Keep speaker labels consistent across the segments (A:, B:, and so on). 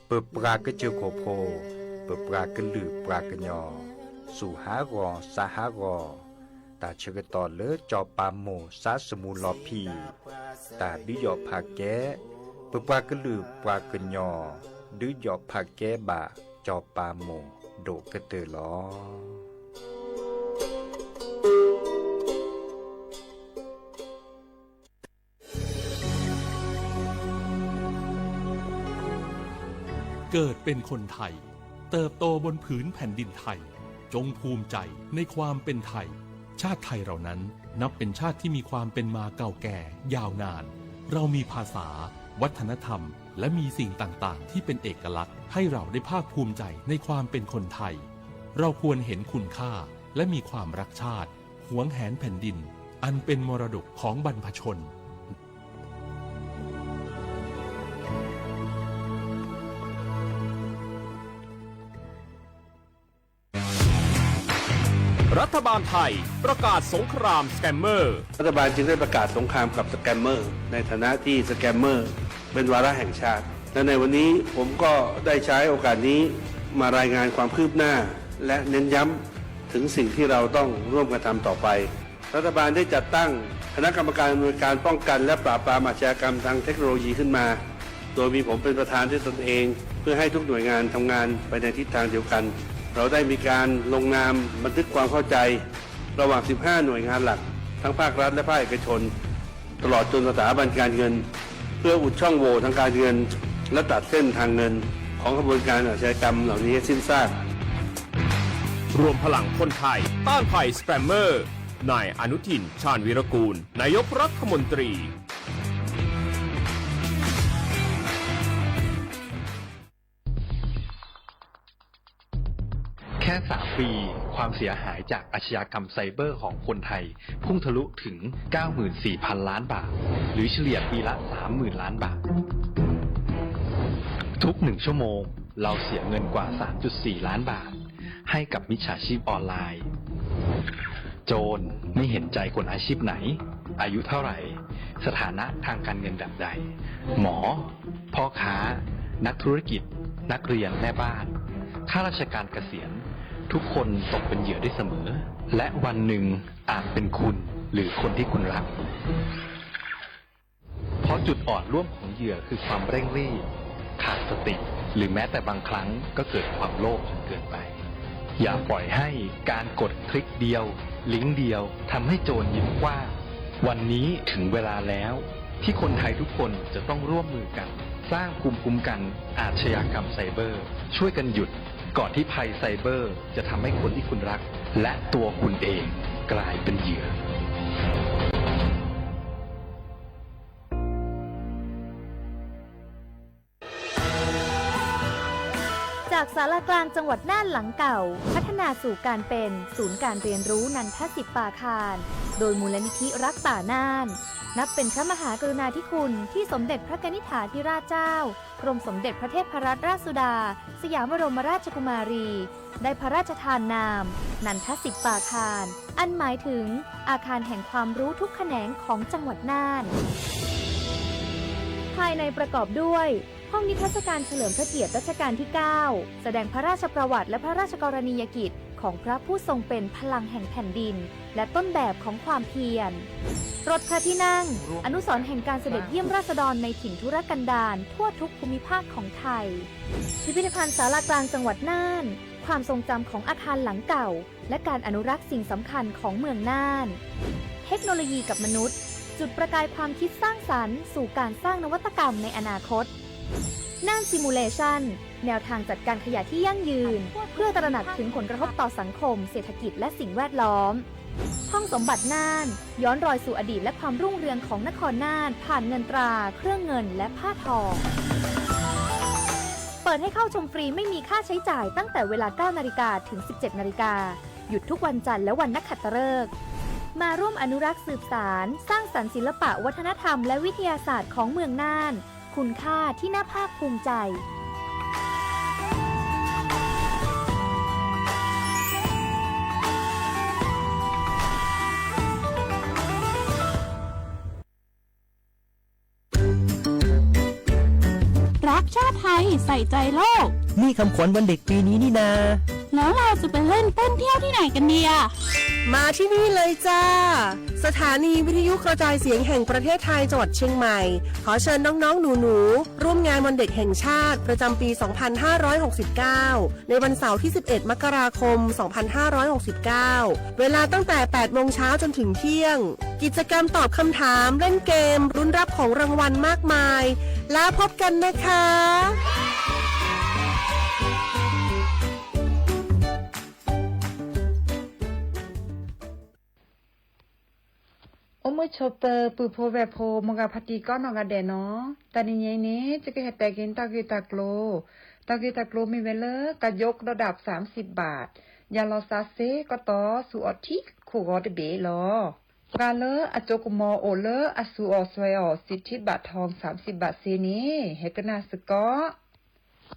A: เปิดปลากระเจียวโคโพเปิดปลากระลือปลากระยอสู่หากอสาหากอตาเชกตอเลจอปาโมสาสมูลอพีตาดิยอผาแกเปิดปลากระลือปลากระยอดือยอผาแกบะจอปาโมโดกระเตอลอ
B: เกิดเป็นคนไทยเติบโตบนผืนแผ่นดินไทยจงภูมิใจในความเป็นไทยชาติไทยเรานั้นนับเป็นชาติที่มีความเป็นมาเก่าแก่ยาวนานเรามีภาษาวัฒนธรรมและมีสิ่งต่างๆที่เป็นเอกลักษณ์ให้เราได้ภาคภูมิใจในความเป็นคนไทยเราควรเห็นคุณค่าและมีความรักชาติหวงแหนแผ่นดินอันเป็นมรดกของบรรพชน
C: รัฐบาลไทยประกาศสงครามสแกมเมอร์
D: รัฐบาลจึงได้ประกาศสงครามกับสแกมเมอร์ในฐานะที่สแกมเมอร์เป็นวาระแห่งชาติและในวันนี้ผมก็ได้ใช้โอกาสนี้มารายงานความคืบหน้าและเน้นย้ำถึงสิ่งที่เราต้องร่วมกันทำต่อไปรัฐบาลได้จัดตั้งคณะกรรมการอำนวยการป้องกันและปราบปรามอาชญากรรมทางเทคโนโลยีขึ้นมาโดยมีผมเป็นประธานด้วยตนเองเพื่อให้ทุกหน่วยงานทำงานไปในทิศทางเดียวกันเราได้มีการลงนามบันทึกความเข้าใจระหว่าง 15 หน่วยงานหลักทั้งภาครัฐและภาคเอกชนตลอดจนสถาบันการเงินเพื่ออุดช่องโหว่ทางการเงินและตัดเส้นทางเงินของกระบวนการอาชญากรรมเหล่านี้ให้สิ้นซาก
C: รวมพลังคนไทยต้านภัยสแกมเมอร์นายอนุทินชาญวีรกูลนายกรัฐมนตรี
E: แค่3 ปีความเสียหายจากอาชญากรรมไซเบอร์ของคนไทยพุ่งทะลุถึง 94,000 ล้านบาทหรือเฉลี่ยปีละ 30,000 ล้านบาททุก1 ชั่วโมงเราเสียเงินกว่า 3.4 ล้านบาทให้กับมิจฉาชีพออนไลน์โจรไม่เห็นใจคนอาชีพไหนอายุเท่าไหร่สถานะทางการเงินแบบใดหมอพ่อค้านักธุรกิจนักเรียนแม่บ้านข้าราชการเกษียณทุกคนตกเป็นเหยื่อได้เสมอและวันหนึ่งอาจเป็นคุณหรือคนที่คุณรักเพราะจุดอ่อนร่วมของเหยื่อคือความเร่งรีบขาดสติหรือแม้แต่บางครั้งก็เกิดความโลภจนเกินไปอย่าปล่อยให้การกดคลิกเดียวลิงก์เดียวทำให้โจรยิ้มกว้างวันนี้ถึงเวลาแล้วที่คนไทยทุกคนจะต้องร่วมมือกันสร้างภูมิคุ้มกันอาชญากรรมไซเบอร์ช่วยกันหยุดก่อนที่ภัยไซเบอร์จะทำให้คนที่คุณรักและตัวคุณเองกลายเป็นเหยื่อ
F: จากศาลากลางจังหวัดน่านหลังเก่าพัฒนาสู่การเป็นศูนย์การเรียนรู้นันทศิษย์ปาคารโดยมูลนิธิรักป่าน่านนับเป็นพระมหากรุณาธิคุณที่สมเด็จพระกนิษฐาธิราชเจ้ากรมสมเด็จพระเทพรัตนราชสุดาสยามบรมราชกุมารีได้พระราชทานนามนันทศิษย์ปาคารอันหมายถึงอาคารแห่งความรู้ทุกแขนงของจังหวัดน่านภายในประกอบด้วยห้องนิทรรศการเฉลิมพระเกียรติรัชกาลที่ 9 แสดงพระราชประวัติและพระราชกรณียกิจของพระผู้ทรงเป็นพลังแห่งแผ่นดินและต้นแบบของความเพียรรถพระที่นั่งอนุสรณ์แห่งการเสด็จเยี่ยมราษฎรในถิ่นทุรกันดารทั่วทุกภูมิภาคของไทยพิพิธภัณฑ์ศาลากลางจังหวัดน่านความทรงจำของอาคารหลังเก่าและการอนุรักษ์สิ่งสำคัญของเมืองน่านเทคโนโลยีกับมนุษย์จุดประกายความคิดสร้างสรรค์สู่การสร้างนวัตกรรมในอนาคตน่านซิมูเลชันแนวทางจัดการขยะที่ยั่งยืนเพื่อตระหนักถึงผลกระทบต่อสังคมเศรษฐกิจและสิ่งแวดล้อมห้องสมบัติน่านย้อนรอยสู่อดีตและความรุ่งเรืองของนครน่านผ่านเงินตราเครื่องเงินและผ้าทองเปิดให้เข้าชมฟรีไม่มีค่าใช้จ่ายตั้งแต่เวลา 9 นาฬิกาถึง 17 นาฬิกาหยุดทุกวันจันทร์และวันนักขัตฤกษ์มาร่วมอนุรักษ์สืบสานสร้างสรรค์ศิลปะวัฒนธรรมและวิทยาศาสตร์ของเมืองน่านคุณค่าที่น่าภาคภูมิใจ
G: รักชอบ ไทยใส่ใจโลก
H: นี่คำขวัญวันเด็กปีนี้นี่นา
G: แล้วเราจะไปเล่นเต้นเที่ยวที่ไหนกันดีอะ
I: มาที่นี่เลยจ้าสถานีวิทยุกระจายเสียงแห่งประเทศไทยจังหวัดเชียงใหม่ขอเชิญน้องๆหนูๆร่วมงานวันเด็กแห่งชาติประจำปี 2569 ในวันเสาร์ที่ 11 มกราคม 2569 เวลาตั้งแต่ 8 โมงเช้าจนถึงเที่ยงกิจกรรมตอบคำถามเล่นเกมรุ้นรับของรางวัลมากมายแล้วพบกันนะคะ
J: โอมชอเปอร์ปูโพเวโพมกาพติก้อนอกาเดเนาะตอนนี้เนี่ยจะก็เฮตกินตากิตาโกลมีเวลกะยกระดับ30 บาทยาลอซาเซก็ต่อสุอทิคูกอดเบลอกาเลอจกมอโอเลอสุอสวยอสิทธิบัตรทอง30 บาทเซนี้เฮกนาสกอ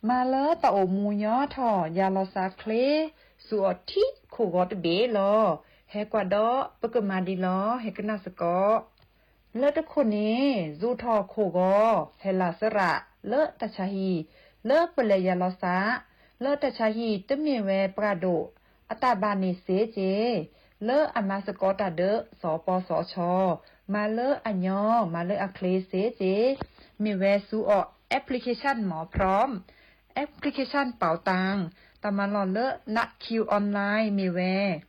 J: มาเลตะโอมูยอทอยาลอซาเคลสุอทิคูกอดเบลอเฮกวาดอปกมาดีลอเฮกนาสกอเลตะคนนี้จูทอโคกอเฮลาสระเลตะชาฮีเลเปเลยาลอซาเลตะชาฮีตะเมเวปราโดอตาบานิเซเจเลอมาสกอตาเดสปสชมาเลอัญญอมาเลอะเคลเซเจมีเวซูอแอปพลิเคชันหมอพร้อมแอปพลิเคชันเป๋าตังตามาลอนเลนัดคิวออนไลน์มีแว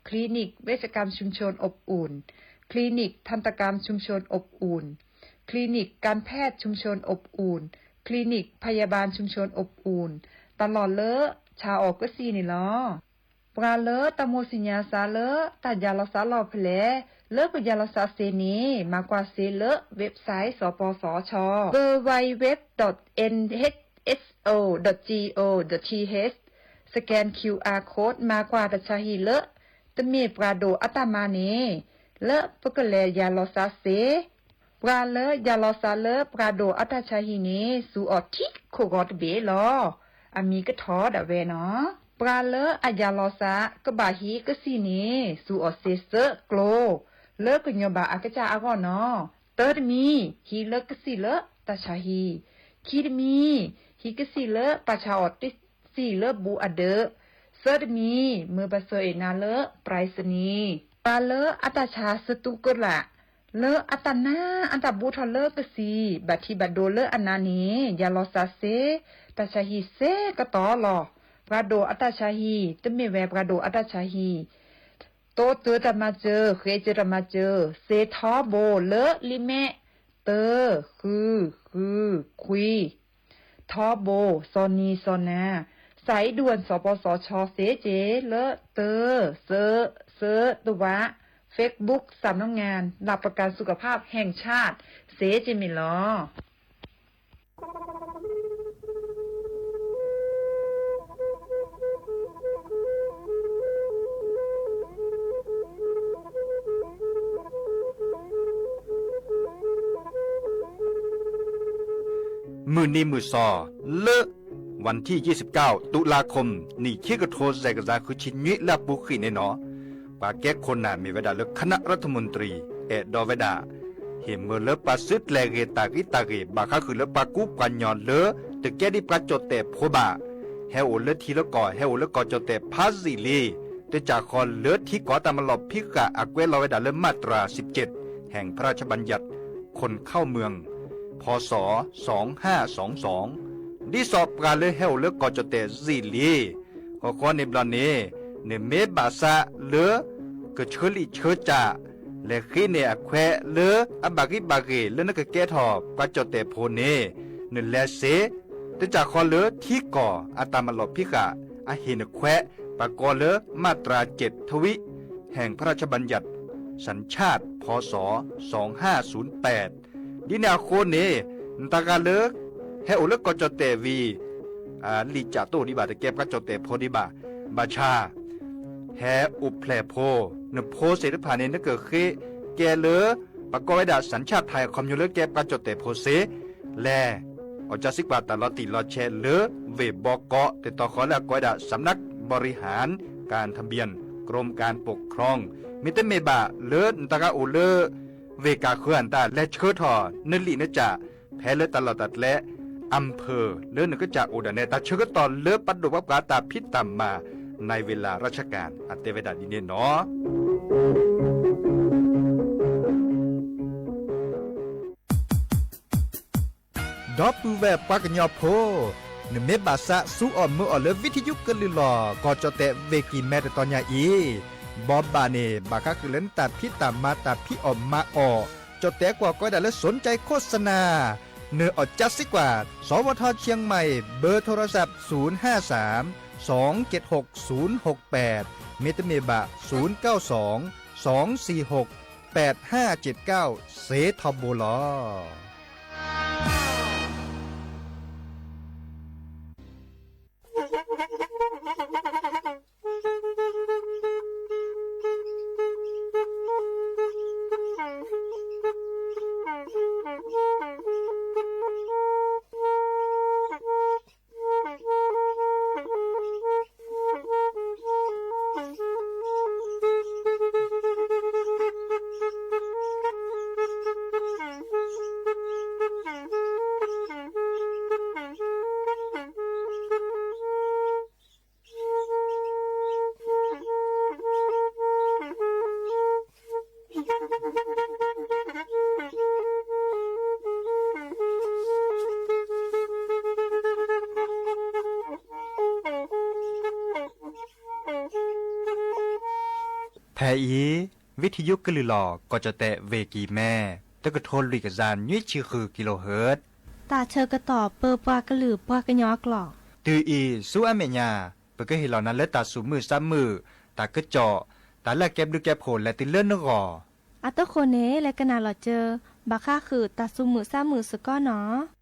J: คลินิกเวชกรรมชุมชนอบอุ่นคลินิกทันตกรรมชุมชนอบอุ่นคลินิกการแพทย์ชุมชนอบอุ่นคลินิกพยาบาลชุมชนอบอุ่นตลอดเลชาออกก็ซีนี่ลอปราเลตะโมสิญญาซาเลตายาลสาลอเพลเลปยาลสาเซนีมากว่าเซเลเว็บไซต์สปสช www.nhso.go.th สแกน QR Code มากว่าตะชาฮีเลตะเมปราโดอัตมาเนเลปกเลยาลสาเซปราเลยาลสาเลปราโดอัตชาฮีเนสูออทิโคกอตเบลออามีก็ทอดะเวเนาะปราเลอะยาลอซากะบาฮีกะซีนีสูออเซเซโกลเลกะญบาอะกะจาอะกอเนาะเตอร์มีฮีเลกะซีเลตาชาฮีคีดมีฮีกะซีเลปาชาออติซีเลบูอะเดเซอร์มีมือบะเซเอนาเลไพรสนีปาเลอะตาชาสตุกะละเลอะตานาอันตาบูทอเลกะซีบัดทีบัดโดเลอะนานียาลอซาเซตาชาฮีเซกะตอลอปราโดอัตชาฮีตะเมเวปราโดอัตชาฮีโตเตอตะมาเจอเคเจตะมาเจอเซทอโบเลลิเมเตอคือคุยทอโบซอนีซอนาสายด่วนสปสชเซเจเลเตอเซตัวะ Facebook สำนักงานหลักประกันสุขภาพแห่งชาติเซเจมิลอ
A: มือนี้มือซอเลอะวันที่29ตุลาคมนี่คิกโทแซกซาคือชิญิลาปุขิเนเนาะปาแก้คนน่ะมีเวลาเลือกคณะรัฐมนตรีดอเวดาเห็นเมื่อเลปาซึดแลเกตาเกบาคาคือเลปากุปัญญอนเลตึกแกดิปราจดแต่โพบาเฮโอเลทีละก่อเฮโอเลก่อจดแต่พาซิลีแต่จากคอนเลที่ก่อตามลอบพิกะอักเวลอเวดาเลมาตรา17แห่งพระราชบัญญัติคนเข้าเมืองพศ2522ดิสอบกาเลเฮลเลกอจเตซิลีก็ขอในบลาเนเนเมบาซาเลกเชลิเชจาและขีเนอแควเลอบากิบาเกเลนกแกทอปะจเตโพเนเนเลเซตจากคอเลที่ก่ออาตามลอบพิกะอาหินแควปะกอเลมาตรา7ทวิแห่งพระราชบัญญัติสัญชาติพศ2508ดินาโคเนตากาเลเฮโอเลกอจเตวีลิจาโตดิบาตะเก็บกะจเตโพดิบาบาชาแฮอุเพลโพนโพเสรพาเนนเกเคแกเลปะกอไวดาสัญชาติไทยคอมยูเลเก็บกะจเตโพเสแลอจาสิกว่าตลอติลอแชเลเวบอกอติตอขอและกอไวดาสำนักบริหารการทะเบียนกรมการปกครองมิเตเมบาเลนตากาโอเลเวกาเคอันตาและเชิดทอนลินจ่าแพ้เลตลอดตัดและ อำเภอเลื่อนก็จากอุดรเนตาเชื่อก็ตอนเลือปัดดุวับกาตาพิษตามมาในเวลาราชการอัตเวดาดีเนเนาะดอปูแวปากญอโพนเมบาสะสู้อ่อนมืออ่อนเลวิทยุกลือหลอก็จะแต่เวกีแม่ตอนยาอีบอบบาเนบาคาคือเล่นตาพิตามมาตาพิออมมาออจะแต่กว่าก็ได้และสนใจโฆษณาเนื้ออดจัดสิกว่าสวทเชียงใหม่เบอร์โทรศัพท์053 276 068เมตเมบะ092 246 8579เซทอโบลอแทอีวิทยุกลือหลอก็จะแตะเวกีแม่ตะกะโทนลิกจานยุ้ยชื่อคือกิโลเฮิรตซ์
G: ตาเชอกระต่อเปอปากระหลือปากระยอกหลอก
A: ตืออีสู้อเมญาเปก็เห็นเหล่านั้นและตาสูมือซ้ำมือตากระเจาะตาแลกแก็บดูแก็บโผลและติเลื่อนนกอ
G: อัตโคเนและกนาหลอเจอบาค่าคือตาซุมือซ้ำมือสก้อเนาะ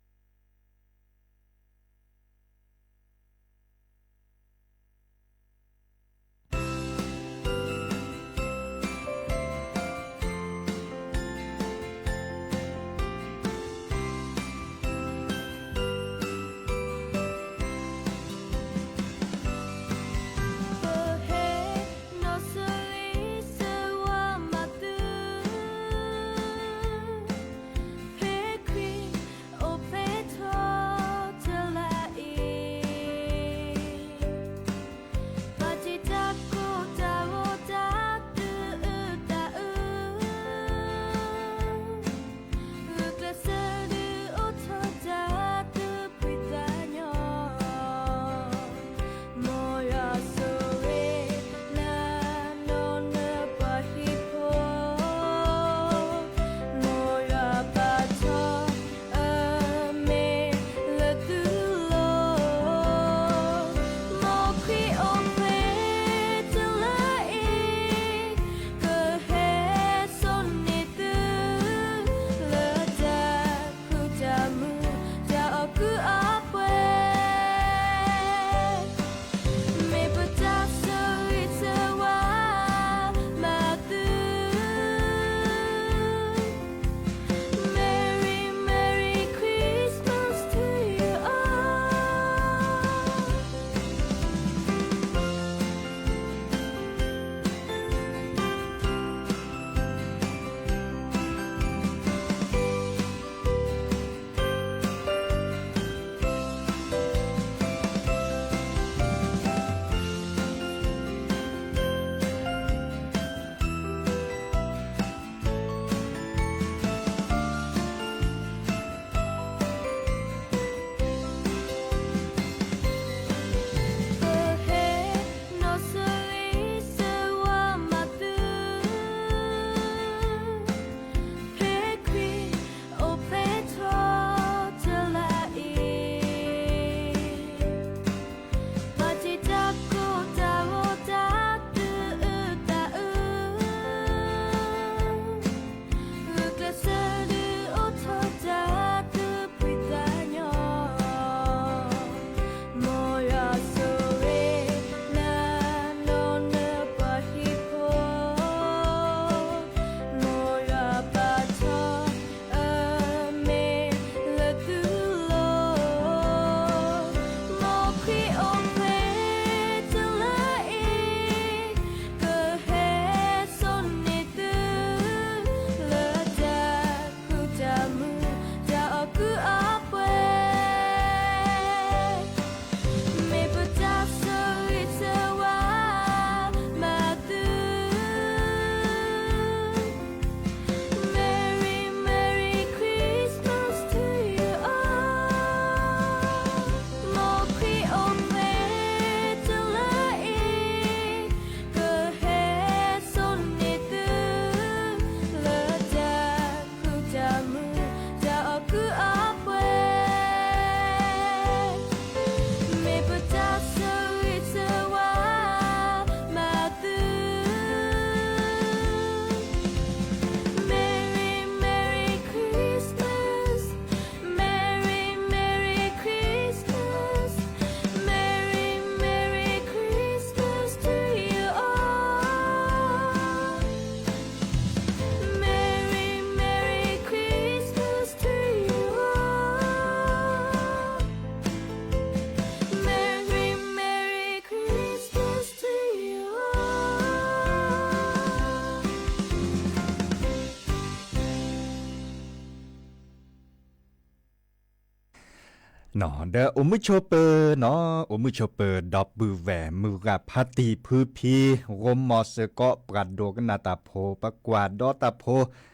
A: เนาะเดอโอมุโชเปอร์เนาะโอมุโชเปอร์ดอบบือแหวมือกับพัตติพือพีรมมอสเกาะปรัดโดกนาตาโพปะกวาดดอตาโพ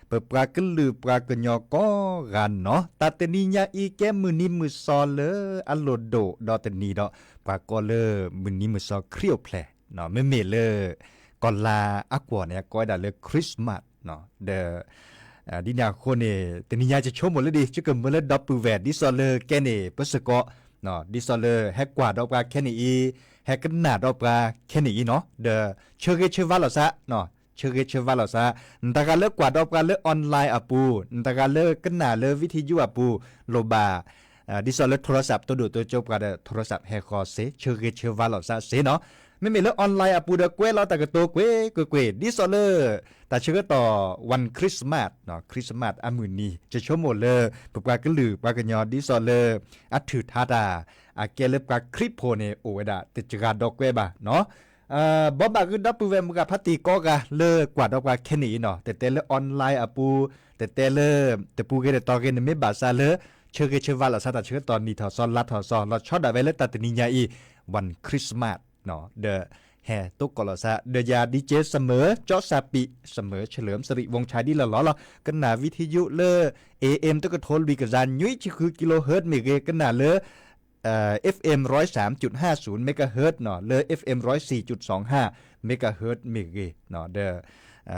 A: เปิดปรากลือปรากญอก็กันเนาะตาเตนีญาอีแกมือนี้มือซอเลอัลโลโดดอเตนีดอปรากอเลมือนี้มือซอเครียวแผลเนาะไม่เมเลก่อนลาอักวเนี่ยก็ได้เลยคริสต์มาสเนาะเดอดินาโคเนเตนิญาจะชมหมดเลยดิจะเกิดเมื่อเลดับปูแวดดิซอเลแกเนเปสกอเนาะดิซอเลแฮกกว่าดอกปลาแค่นี้แฮกกันหนาดอกปลาแค่นี้เนาะเดอเชเกเชวาลอซะเนาะเชเกเชวาลอซะตะการเลิกกว่าดอกปลาเลิกออนไลน์อ่ะปูตะการเลิกกันหนาเลิกวิทยุอ่ะปูโลบาดิซอเลโทรศัพท์ตัวดูตัวจบกันโทรศัพท์แฮกคอเซเชเกเชวาลอซะเซเนาะไม่มีเรื่องออนไลน์อ่ะปูเดกเวลาแต่ก็ตัวเกวดิซอเลแต่เชื่อต่อวันคริสต์มาสเนาะคริสต์มาสอามือนี้จะชมหมดเลยปกากลือปากญอดิซอเลอัถือทาดาอาเกเลปกาคริปโพเนโอเวดาติจกาดอกเวบาเนาะบอบาคือดับปูเวมกับพัตติก็กะเลิกกว่าดอกว่าแค่นี้เนาะแต่เลออนไลน์อ่ะปูแต่เลแต่ปูเกเดตอเกเนไม่บาซาเลเชื่อเชื่อว่าเราซาตาเชื่อตอนนี้ถอดซอนลัดถอดซอนเราชอบได้ไว้เลยตัดนิยาอีวันคริสต์มาสเนาะเดอแห่ตุกกอลซะเดียาดีเจเสมอจอซาปิเสมอเฉลิมสิริวงศ์ชายดีละล้อละกันหนาวิทยุเลอ AM ตุกโทนวีกะจานยุ้ยคือกิโลเฮิรตซ์เมกะกันหนาเลFM 103.50เมกะเฮิรตซ์เนาะเลอ FM 104.25เมกะเฮิรตซ์เมกะเนาะเดอ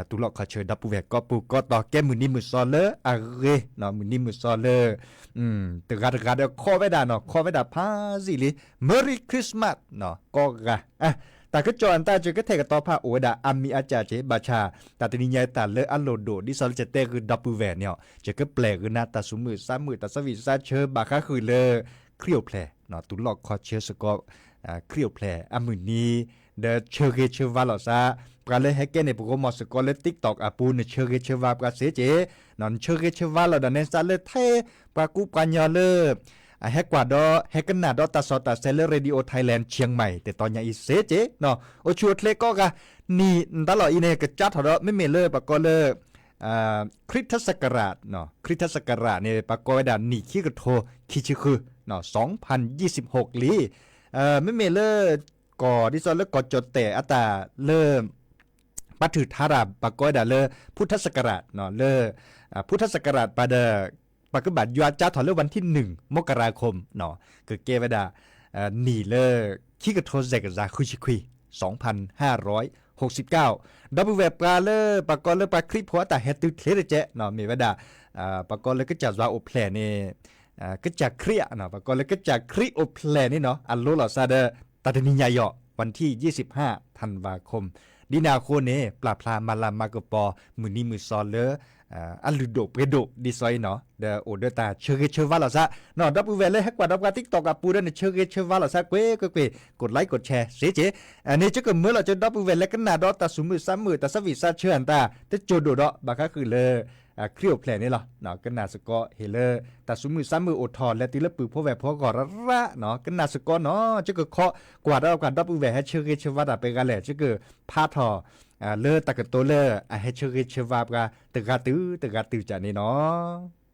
A: ตุลอคาเชดับปูแวกก็ปูก็ต่อแก้มือนี้มือซอเลออะเรเนาะมือนี้มือซอเลตะกาเดข้อไว้ดาเนาะข้อไว้ดาพาสิลิ Merry Christmas เนาะก็กะแต่ก็จอนตาจะก็เทกต่อผ้าโอดาอามีอาจารย์เจบาชาแต่ทีนี้ยายตาเลอัลโลโดดิซอลจะเตคือดับปูแวนเนี่ยจะก็แปลคือนาตาสุมือ3มือตาสวิซาเชอบาคาคือเลเครียวแผลเนาะตุลอกคอเชสก็เครียวแผลอามือนี้เดเชเกเชวาลอซาปราเลให้แกในโปรแกรมสกอเลติ๊กตอกอาปูนเชเกเชวาปราเสเจนอนเชเกเชวาลอดานซาเลเทปรากูปัญญาเลแฮกกว่าดอแฮกกันหนาดอตาซอตาเซเลเรดิโอไทยแลนด์เชียงใหม่แต่ตอนยังอีเซเจเนาะโอชัวเทเลก็กะนี่ตลอดอีเนกจัดถอดไม่เมเลปะก็เลยคริสตศักราชเนาะคริสตศักราชเนี่ยปะก็ดานี่คิกโทคิชิคือเนาะ2026ลีไม่เมเลก่อที่ซอเลก่อจดแต่อัตราเริ่มปัถือทาราปะก็ดาเลพุทธศักราชเนาะเลพุทธศักราชปะเดปฏิบัติยาจ้าถอนเลือวันที่1 มกราคมเนาะเกิดเกวดาหนีเลคิกโทเซกซาคุชิคุย2569ดับเบิลเวบปลาเลปากอนเลปลาคลิปหัวแต่เฮตุเทเลเจเนาะมีเวดาปากอนเลก็จะว่าโอเพลนี่ก็จะเครียเนาะปากอนเลก็จะครีโอเพลนี่เนาะอัลโลลอซาเดตัดนิยายวันที่25 ธันวาคมดินาโคเนปลาพลามาลามากปอมือนี้มือซอเลอัลลูโดเปโดดิซอยเนาะเดอโอเดตาเชเชวาลาซะเนาะดับเบิลเวเลยให้กว่าดับกา TikTok กับปูเดนเชวาลาซะเกวกดไลค์กดแชร์เสียเจอันนี้จะเกิดเมื่อเราจะดับเบิลเวเลยกันหน้าดอตาสุมือ3มือตาสวิซาเชื่อนตาแต่โจโดดบาคาคือเลยเครียวแผลนี่หรอเนาะกันหน้าสกอเฮเลตาสุมือ3มืออดทอนและติละปือพอแวพอกอระเนาะกันหน้าสกอเนาะจะเกิดเคาะกว่าดับกาดับเบิลเวให้เชวาดาไปกันแหละจะเกิดพาทอเลอตะกะโตเลอให้เชวาบกาตะกะตือจานี่เนาะ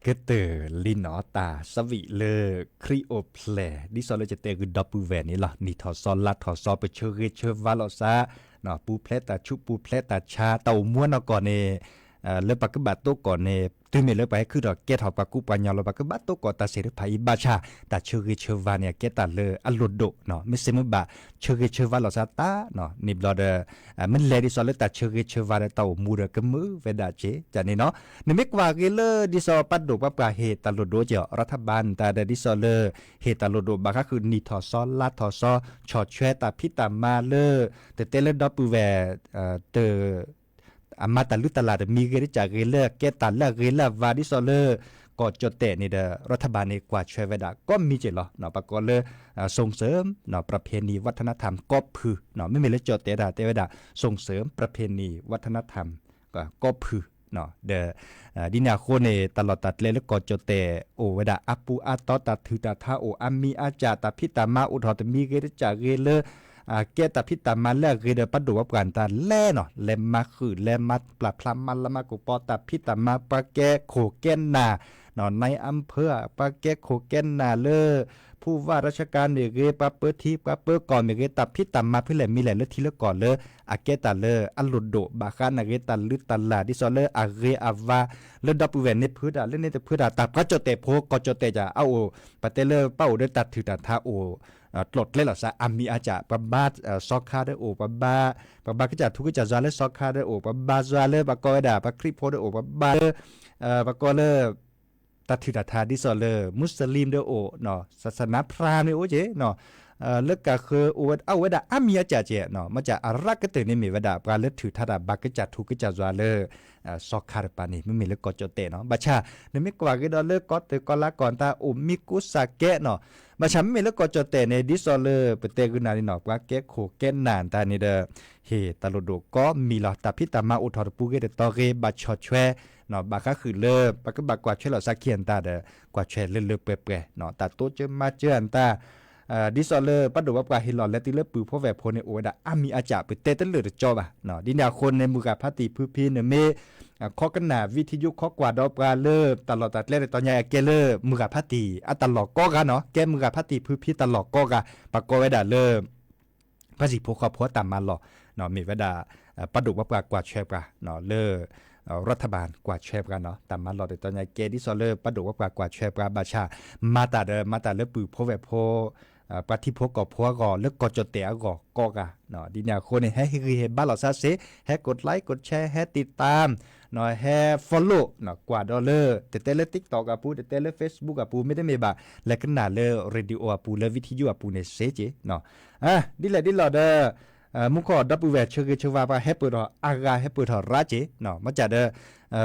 A: ก็เตอลินอตาสวิเลครีโอเพลดิซอลจะเตอคือดับปูแวนนี่ล่ะนี่ทอซอลลัดทอซอไปเชอเชอวาลอซาเนาะปูเพลตาชุปูเพลตาชาเตาม้วนเอาก่อนเนเลปักกบัตโตก่อนเนตึงเมเลไปคือดอกเกตหอปักกุปัญญาเลปักกบัตโตก่อนตาเสริภายบาชาตาเชอเชอวาเนี่ยเกตาเลอลโดเนาะไม่เสมอบะเชอเชอวาลอซาตาเนาะนี่บลอดมันเลดิซอลตาเชอเชอวาเตามูเรกมือเวดาเจจานี่เนาะนี่เมกว่าเกเลดิซอปัดโดปะปาเฮตาลโดเจรัฐบาลตาดิซอเลเฮตาลโดบาก็คือนี่ทอซอลาทอซอชอแชตาพิตามาเลแต่เตเลดอปูแวเตอามาตาลุตลาดมีเกริจากเกลเกตันละเกลวาดิซอเลก็จดแต่นี่เดรัฐบาลในกว่าช่วยเวดาก็มีเจหรอเนาะปกเลส่งเสริมเนาะประเพณีวัฒนธรรมก็พือเนาะไม่มีเลยจดแต่ดาเตเวดาส่งเสริมประเพณีวัฒนธรรมก็พือเนาะเดดินาโคเนตลอดตัดเลยแล้วก็จดแต่โอเวดาอัปปูอาตอตัดถือตาท่าโออามีอาจาตาพิตามาอุทธรมีเกริจากเกลเกตาพิตามาแลเกเดปัดดูวับกันตาแลเนาะแลมาคือแลมาปลาพลัมมันละมากุปอตาพิตามาปะแกโขแกนนาเนาะในอำเภอปะแกโขแกนนาเลผู้ว่าราชการเกปะเปอร์ทีปะเปอร์ก่อนเกตาพิตามาเพื่อแลมีแลเลทีละก่อนเลอาเกตาเลอัลลุดโดบาคานาเกตาลึตาลาดิซอเลอาเกอาวาเลดับเวนเนพืดาเลเนตพืดาตับก็จเตโพก็จเตจะเอาปะเตเลเป้าเดตัดถือตาทาโอตลดเลยหรอซะอามีอาจจะปะบาซอกคาได้โอปะบาก็จะทุกจะซาเลซอกคาได้โอปะบาซาเลปะกอดาปะคริโพได้โอปะบาปะกอเลตัดถือตาทาดิซอเลมุสลิมได้โอเนาะศาสนาพราหมณ์ได้โอเจเนาะ เลิกก็คืออวดเอาเวดาอามีอาจารย์เจเนาะมาจากอารักก็ตื่นในมีเวดาปลาเลือดถือท่าดาบักก็จะถูกก็จะจวาเลสอกคาร์ปานี่ไม่มีเลิกก็จเตเนาะบัชชาเนี่ยไม่กว่าก็ดอเลิกก็เตก็ละก่อนตาอุมิกุสาเกะเนาะบัชชาไม่มีเลิกก็จเตในดิสอเลเปเตกุนานี่เนาะว่าเกะโคเกะนานตานี่เด้อเฮตาโลโดก็มีหลอตาพิตามาอุทอร์ปูเกเตตอเกบัชชอช่วยเนาะบักก็คือเลิกบักก็บักกว่าช่วยเราสักเขียนตาเด้อกว่าช่วยเลิกเปื่อยๆเนาะตาโตเจอมาเจออันตาดิสอเลปัดดูว่าปลาฮิลอนและติเลปือพ่อแวบโพในโอดาอามีอาจารย์ไปเตะตะเลือดจอบอ่ะเนาะดินยาคนในมือกับพัติพื้นพีเนเมข้อกันหนาวิทยุข้อกว่าดอกปลาเลิศตลอดตัดเล่นตอนใหญ่เกเลอร์มือกับพัติอัตลอดก็กันเนาะแกมือกับพัติพื้นพีตลอดก็กันปากกไว้ด่าเลิศภาษีพวกเขาพอตามมาหรอเนาะมีเวดาปัดดูว่าปลากว่าแชร์ปลาเนาะเลิศรัฐบาลกว่าแชร์กันเนาะตามมาหลอดตอนใหญ่เกดิสอเลอร์ปัดดูว่าปลากว่าแชร์ปลาบาชามาตาเลิศปือพ่อแวบโพปฏิพกพวกเลิกกจเตะก็กะเนาะดิเนี่ยคนให้คือเห็นบ้านเราซะเสให้กดไลค์กดแชร์ให้ติดตามเนาะให้ follow เนาะกว่าดอลลาร์แต่เล่น TikTok อ่ะปูแต่เล่น Facebook อ่ะปูไม่ได้มีบาและก็น่าเล่นเรดิโออ่ะปูเล่นวิทยุอ่ะปูในเสจเนาะดิแหละเด้อมุขอดับเบิลเชื่อว่าให้เปิดอากาให้เปิดราเจเนาะมาจากเด้อ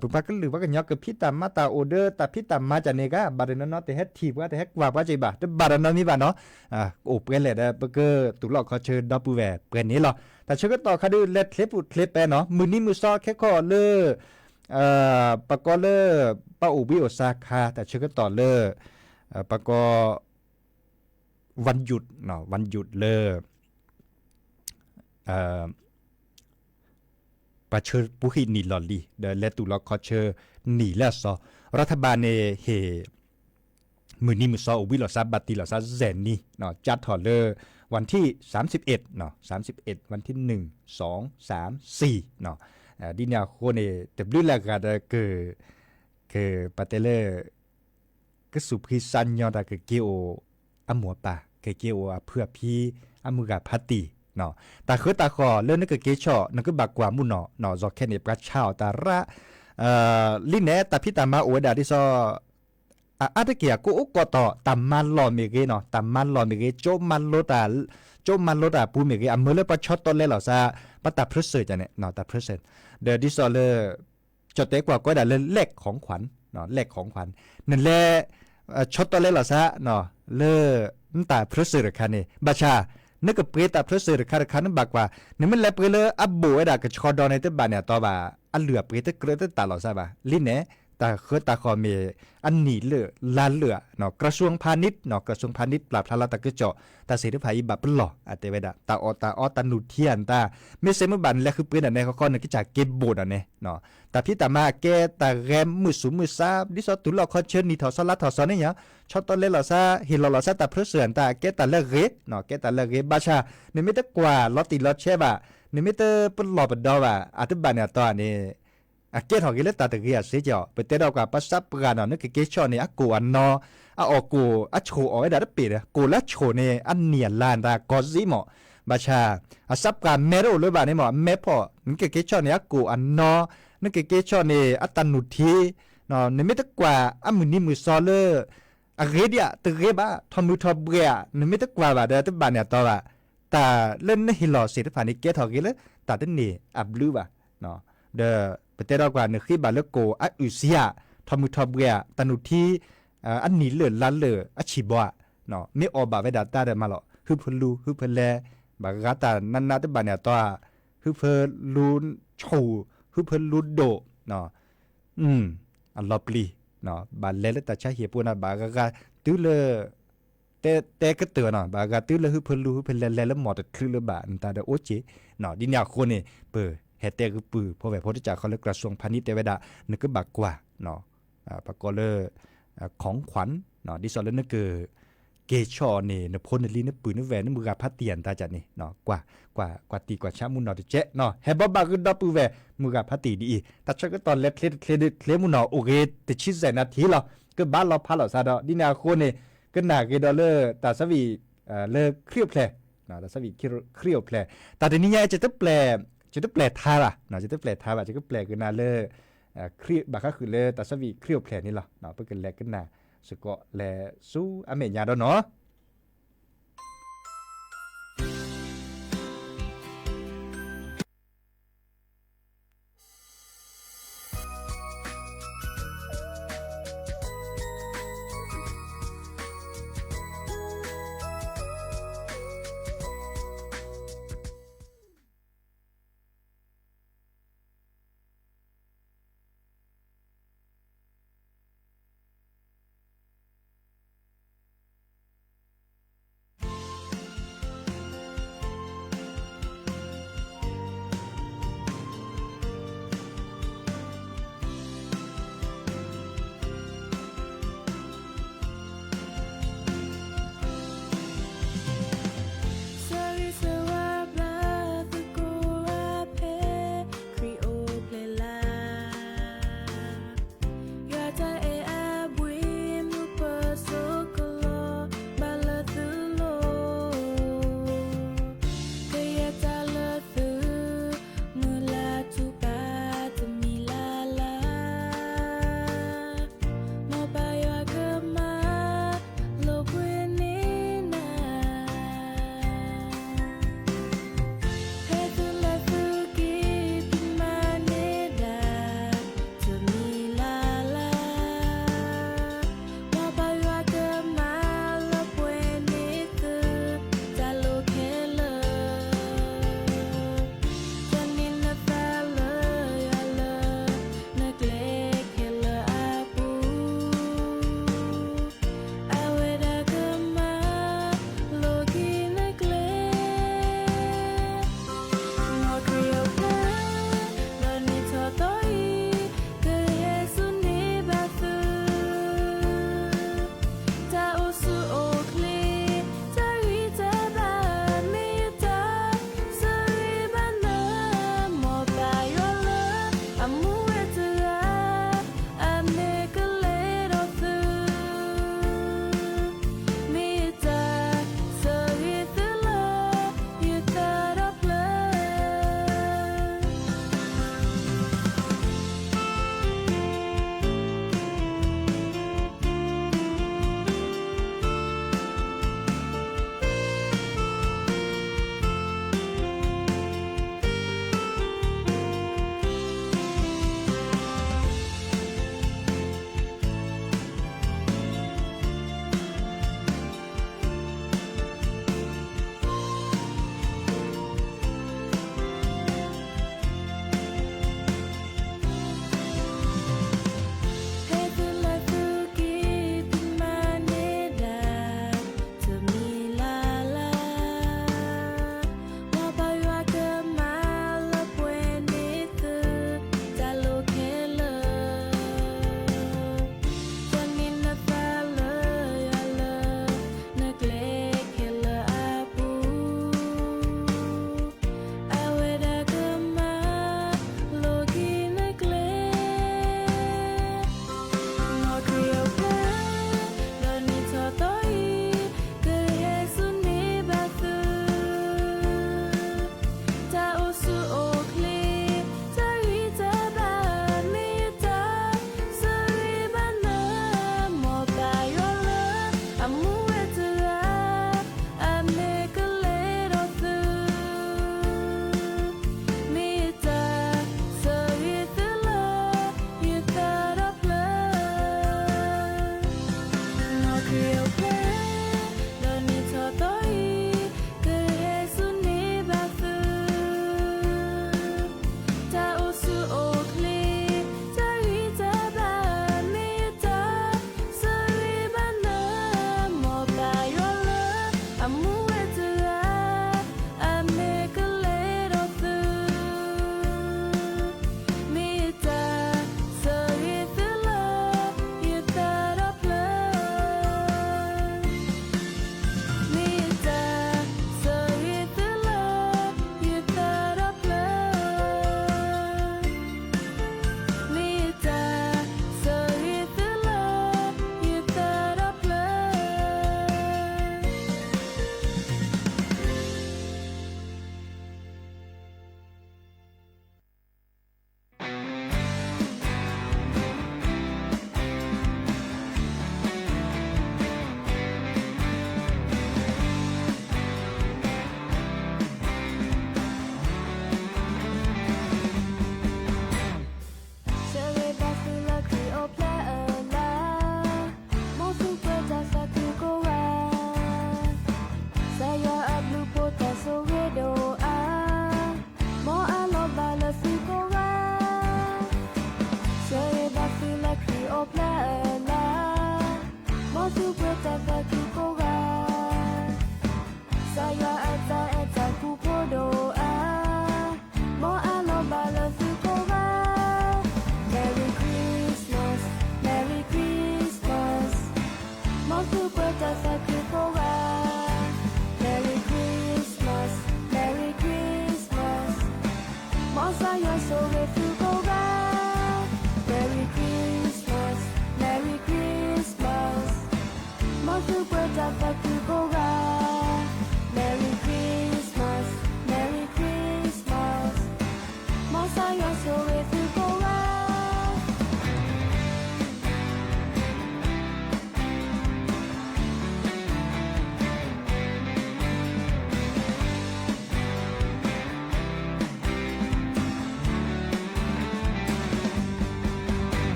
A: ปุ๊บก็หรือว่ากันยอกกับพิตามาตาโอเดอร์ตาพิตามาจากเนกาบาร์เนนอแต่ให้ทีว่าแต่ให้กว่าใจบ่าแต่บาร์เนนมีบ่าเนาะโอ้เปลี่ยนเลยเด้อเปก็ตุลอกเขาเชิญดับเบิลเปลี่ยนนี้หรอแต่เชื่อก็ต่อคดีเล็ดคลิปอุดคลิปไปเนาะมือนี้มือซอแค่ข้อเลยปากกอเลยป้าอุบิโอซาคาแต่เชื่อก็ต่อเลยปากกอวันหยุดเนาะวันหยุดเลยประเชิญผู้หินีหลอลีเดลตุลอคอเชอหนีแล้วซอรัฐบาลในเฮมือนี้มือซอวิลอซาบัติลอซาเซนนี่เนาะจัดถอเลอวันที่31เนาะ31วันที่1 2 3 4เนาะดินยาโคเนเตบลือละกาดคือปาเตเลก็สุพิสัญญาดาคือเกโออมัวปาคือเกโอเพื่อพี่อมุกาพัติเนาะตาคือตาขอเรื่องนึกเกชอนึกบักกว่ามุนเนาะจอแค่ในประชาตาระลิเนตาพิตามาโอดาดิซออาตะเกียกูอุกต่อตามมันลอเมเกเนาะตามมันลอเมเกโจมันโลตาปูเมเกอเมเลปชอตตอนเลหรอซาปตาเพรสเซจันเนี่ยเนาะตาเพรสเซเดดิซอเลจดเตกว่าก็ได้เลขของขวัญเนาะเลขของขวัญนั่นแหละชอตตอนเลหรอซาเนาะเลตาเพรสเซคันนี่บาชานึกกับเปรตาเพรสเซอร์คาร์คันบักว่านี่มันแลเปรเลอับโบเอดากชอดอนในเตบานเนี่ยต่อว่าอันเหลือเปรตเกรตตาหลอซาบะลินเนตาคือตาคอเมอันนี้เลลานเหลือเนาะกระทรวงพาณิชย์เนาะกระทรวงพาณิชย์ปราบพลาตะกะเจาะตาเสรีภาพบับหล่ออะเตเวดาตาอตานุเทียนตาไม่เซมบันและคือเปรตในเขาเนี่ยกิจเก็บโบดเนี่ยเนาะแต่พี่ตามาแกตาแรมมือสูงมือซาดิซอตุลอคอเชิญนี่ถอสลัดถอสอนเนี่ยชอตอนเลหลอซาเฮลลอซาตาเพรสเซอร์ตาแกตาเลเรเนาะแกตาเลเรบาชาเนี่ยไม่ตะกว่าลอติลอเชบะเนี่ยไม่ตะปลอบดอว่าอาตบานเนี่ยตอนนี้เกตหอกิเลตาตะเกียเสียเจ้าไปเตะดอกกับปัสสับปรานึกเกชอเนี่ยกูอันนออกูโชเอาไว้ดาปิดกูละโชเนี่ยอันเนียลานดากอซิหมอบาชาสับกาเมโรหรือบาเนี่ยหมอเมพอนึกเกชอเนี่ยกูอันนอนึกเกชอเนี่ยอัตันุทีเนาะเนี่ยไม่ตะกว่ามือนี้มือซอเลอเรเดียตะเรบะทอมือทอเบียเนี่ยไม่ตะกว่าบาเดตบานเนี่ยต่อว่าตาเล่นฮิลอสิทฟานิเกทหอกิเลตาเดนี่อับลูบะเนาะเดประเทศเรากว่านึกขึ้นบาเลโกอุเซียทอมุทอเบียตนุทีอันนี้เลือลันเลอชิบัวเนาะไม่ออกบาเวดาตาเดมาหรอกฮึพลูฮึพแลบากาตานันนาตบานเนี่ยตัวฮึพลูชูฮึพลูโดเนาะอันลอปลีเนาะบาเลลตาชาเฮียปูนะบากาตื้อเลแต่ก็เตือนเนาะบากาตื้อเลฮึพลูฮึพแลแล้วหมอดคลื่นเลบาอันตาเดโอเจเนาะดินยาโคนี่เปิดเฮเตคือปือเพราะแบบพอที่จะเขาเรียกกระทรวงพาณิชย์เตวดานึกก็บักกว่าเนาะปากกอเลอของขวัญเนาะดิซอลเลนึกเกชอเนี่ยนพลนลีนปืนนแหวนนมือกาพัดเตียนตาจัดนี่เนาะกว่าตีกว่าชามุนเนาะเจ๊เนาะเฮบบาคือดับปือแหวมือกาพัดตีดีแต่ชักก็ตอนเล็ดเคลมุนเนาะโอเคแต่ชิดใส่นาทีเราก็บ้านเราพัดเราซาดอดินาโคเนี่ยก็หนาเกดอเลอร์ตาสวีเลิกเครียบแผลเนาะตาสวีเครียบแผลแต่ทีนี้จะต้องแปลจะแปลท่าล่ะเนาะจะแปลท่าว่าจะก็แปลกันนาเลเครียบาก็คือเลตัสวีเครียบแผลนี่ล่ะเนาะเพื่อกันแลกันนาสก็แลสู้อเมญญาดเนาะ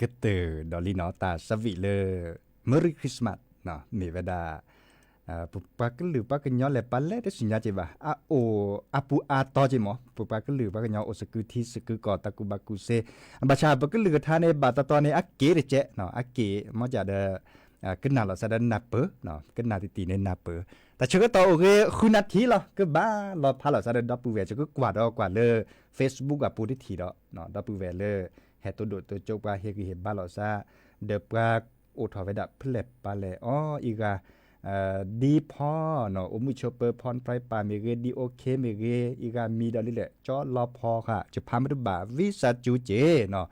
A: ก็เตอดอลลี่เนาะตาสวิเลเมอรี่คริสต์มาสเนาะมีเวลาปุปปากหรือปากญอแลปัลเลได้สิญญาจิบะอะโออะปูอาตอจิหมอปุปปากหรือปากญอโอสกุทีสกุกอตะกุบากุเซบาชาปากหรือทาเนบาตตอเนอะเกเรเจเนาะอะเกมอจาเดกึนนาลอซะดนับเปเนาะกึนนาติติเนนับเปแต่ชก็ต่อโอเคคุณนาทีลอก็บ้าลอพาลอซะดดับปูเวจะก็กวาดกว่าเล Facebook อ่ะปูที่ทีดอเนาะดับปูเวเลเฮตัวโดตัวโจกว่าเฮกิเฮบาลอซาเดปราโอทอเวดะเพลบปาเลอ๋ออีกาดีพอเนาะอมุชเปอร์พรไพรปาเมเกดีโอเคเมเกอีกามีดอลิแหละจอรอพอค่ะจะพามาดูบ่าวิสาจูเจเนาะ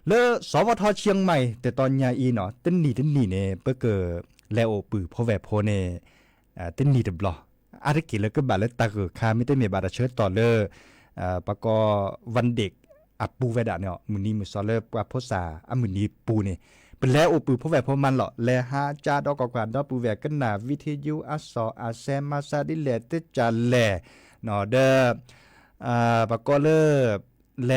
A: เลสวทเชียงใหม่แต่ตอนยาอีเนาะตึ้นนี่เนี่ยเปิ้เกอแล้วโอปือพอแวโพเนตึ้นนี่ดบลออาริกิแล้วก็บาดแล้วตะเกอคาไม่ได้เมบาดเชิดต่อเลปะกอวันเด็ก อะปูเวดาเนี่ยมื้อนี้มื้อซอเลปราโพษาอะมื้อนี้ปูนี่เป็นแล้วโอปือพวกแวพวกมันหรอแลหาจาดอกกว่าดอกปูแวกันนาวิทยุอัสสออาแซมาซาดิเลตจาแลเนาะเดปะก็เลแล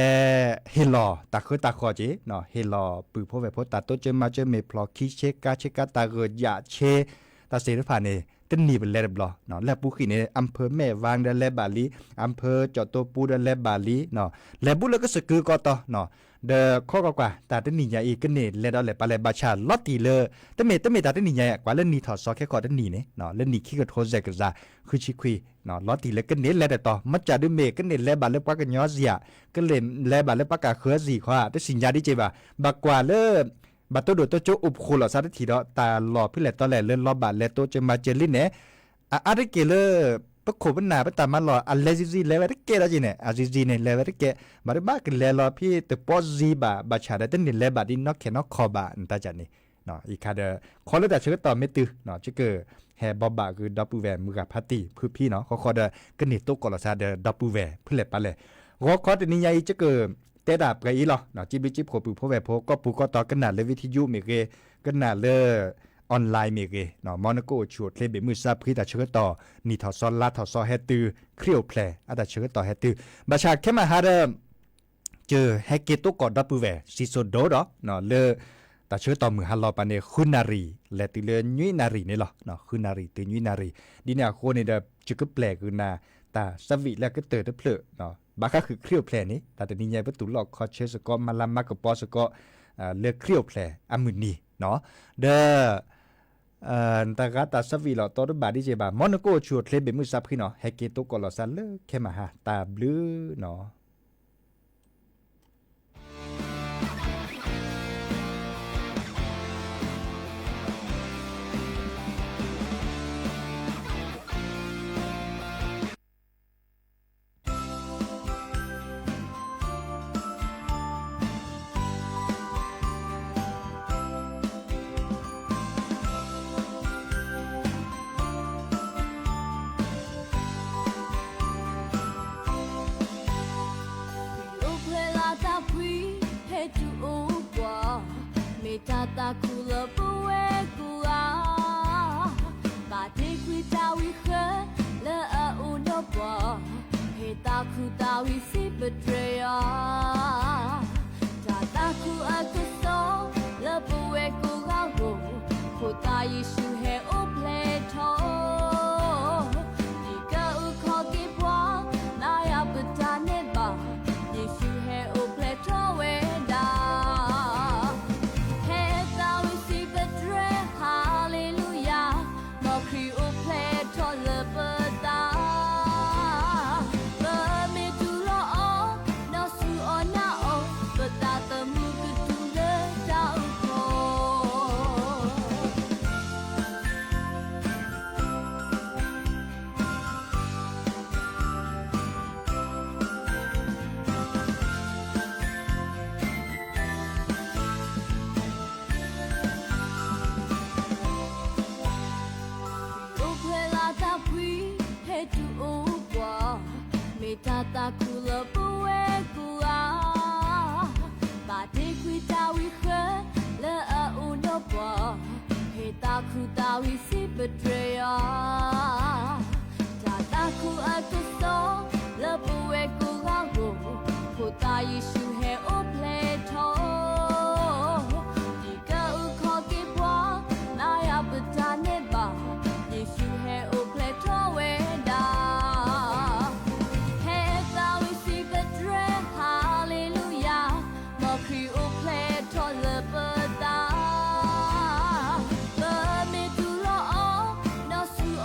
A: เฮลอตาคือตาคอจิเนาะเฮลอปือพวกแวพวกตาโตเจมาเจเมพลอคิเชกาตาเกยะเชตาเสรผ่านนี่ตึ้นนี่เป็นแลบลอเนาะแลปูขี้นี่อำเภอแม่วางเดแลบาลีอำเภอจอโตปูเดแลบาลีเนาะแลบุแล้วก็สกือก็ต่อเนาะเดข้อกว่าตาตึ้นนี่ใหญ่อีกก็เนี่ยแลดอแลปาแลบาชาลอตตีเลตเมตาตึ้นนี่ใหญ่กว่าเล่นนี่ถอดซอแค่ขอตึ้นนี่เนี่ยเนาะเล่นนี่ขี้ก็โทษแจกซะคือชิคุยเนาะลอตตีเลก็เนี่ยแลแต่ต่อมัจจาด้วยเมก็เนี่ยแลบาเลปากกันย้อเสียก็เลยแลบาเลปากกะเขือสีขวาแต่สินยาดิเจบ่าบักกว่าเลบัตโตโดโตโจอุบคูหลอซาตทีดอตาหลอพี่แหลตอแหลเล่นรอบบาเลโตเจมาเจลินเนี่ยอาริเกเลปะโคบนาปะตามาหลออัลเลซิซีเลเวริเกลาจิเนี่ยอาซิซีเนี่ยเลเวริเกบาริบากเลลอพี่ตะปอซีบาบาชาดะตันนี่เลบาดินอกแคนอกคอบาอันตาจันนี่เนาะอีคาเดขอเลแต่เชื่อต่อไม่ตื้อเนาะจิเกอแฮบอบบาคือดับเบิลแวร์มือกับพาร์ตี้คือพี่เนาะขอเดกนิโตกอลซาเดดับเบิลแวร์เพื่อเลปะเลยขอตนี่ใหญ่จิเกอเตดาบกะอีหรอเนาะจิบิจิโผปูโผแวโผก็ปูก็ต่อกันนาเลวิทยุเมเกกันนาเลออนไลน์เมเกเนาะมอนโกชวดเลเบมือซับคือตาเชื่อต่อนี่ทอซอลลาทอซอเฮตือเครียวแพลอาตาเชื่อต่อเฮตือบาชาแค่มาหาเดเจอแฮกเกตโตกอดับเบิลแวร์ซิโซโดดอเนาะเลตาเชื่อต่อมือฮัลลอปานเนคุนารีและติเลยุยนารีนี่หรอเนาะคุนารีตือยุยนารีดิเนี่ยโคนี่เดจึกแปลคือนาตาสวิแล้วก็เตอเพลเนาะบาก็คือเครียวแพลนี้แต่ตนี้ใหญ่ประตูหลอกคอเชสก็มาลามากปอสก็เลือกเครียวแพลอามือนี่เนาะเดตากาตาสวีหลอตัวบาดิเจบามอนโกชวดเคลเบมือซับขึ้นเนาะแฮกเกตโตกอลอซันเลแค่มาหาตาบลูเนาะ
K: ตาคูลปเวกูอาบาเทคุยตาวิเคเลออุนบวเฮตาคูตาวิสิบเตรยตาคูอากุโซเลปเวกูอาโรโคตายิชูเฮโอเพลโทนี่ก็อุคอกิพวานายาปตาเนบายิชูเฮโอเพลโทเวดาตาคูลปเวกูอาบาเทคุยตาวิเคเลออุนบวเฮตาคูตาวิสิบเตรยตาคูอากุโซเลปเวกูอาโรโคตายิชูเฮโอเพลโทนี่ก็อุคอกิพวานายาปตาเนบายิชูเฮโอเพลโทเวดาโ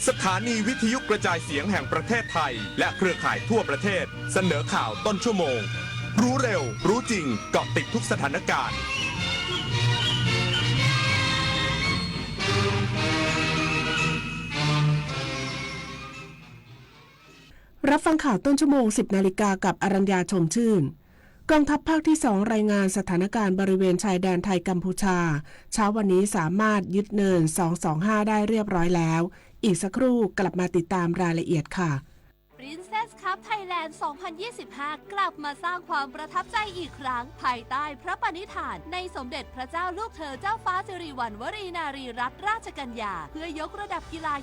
C: สถานีวิทยุกระจายเสียงแห่งประเทศไทยและเครือข่ายทั่วประเทศเสนอข่าวต้นชั่วโมงรู้เร็วรู้จริงเกาะติดทุกสถานการณ์
I: รับฟังข่าวต้นชั่วโมง 10 นาฬิกากับอรัญญาชมชื่นกองทัพภาคที่ 2 รายงานสถานการณ์บริเวณชายแดนไทยกัมพูชาเช้าวันนี้สามารถยึดเนิน 225 ได้เรียบร้อยแล้วอีกสักครู่กลับมาติดตามรายละเอียดค่ะ
K: Princess Cup Thailand 2025 กลับมาสร้างความประทับใจอีกครั้งภายใต้พระปณิธานในสมเด็จพระเจ้าลูกเธอเจ้าฟ้าสิริวัณวรีนารีรัตนราชกัญญาเพื่อยกระดับกีฬา